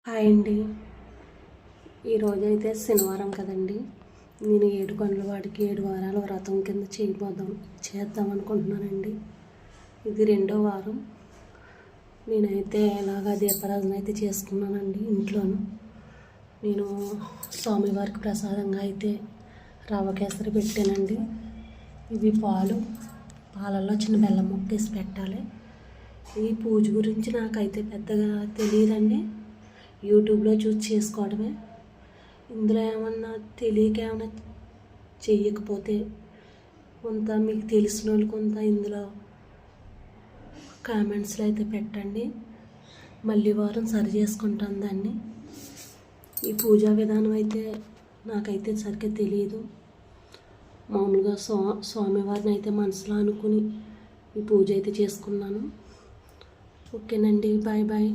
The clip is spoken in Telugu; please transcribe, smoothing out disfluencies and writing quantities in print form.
హాయ్ అండి. ఈరోజైతే శనివారం కదండి. నేను 7 కొండల వాడికి 7 వారాల వ్రతం కింద చేద్దాం అనుకుంటున్నానండి. ఇది 2వ వారం. నేనైతే ఇలాగా దీపారాధన అయితే చేసుకున్నానండి ఇంట్లోను. నేను స్వామివారికి ప్రసాదంగా అయితే రవ్వ కేసరి పెట్టానండి. ఇవి పాలల్లో చిన్న బెల్లం ముక్క వేసి పెట్టాలి. ఈ పూజ గురించి నాకైతే పెద్దగా తెలియదండి. యూట్యూబ్లో చూసి చేసుకోవడమే. ఇందులో ఏమన్నా తెలియక ఏమన్నా చెయ్యకపోతే కొంత మీకు తెలిసిన వాళ్ళు కొంత ఇందులో కామెంట్స్లో అయితే పెట్టండి. మళ్ళీ వారం సరి చేసుకుంటాను దాన్ని. ఈ పూజా విధానం అయితే నాకైతే సరిగ్గా తెలియదు. మామూలుగా స్వామివారిని అయితే మనసులో అనుకుని ఈ పూజ అయితే చేసుకున్నాను. ఓకేనండి, బాయ్ బాయ్.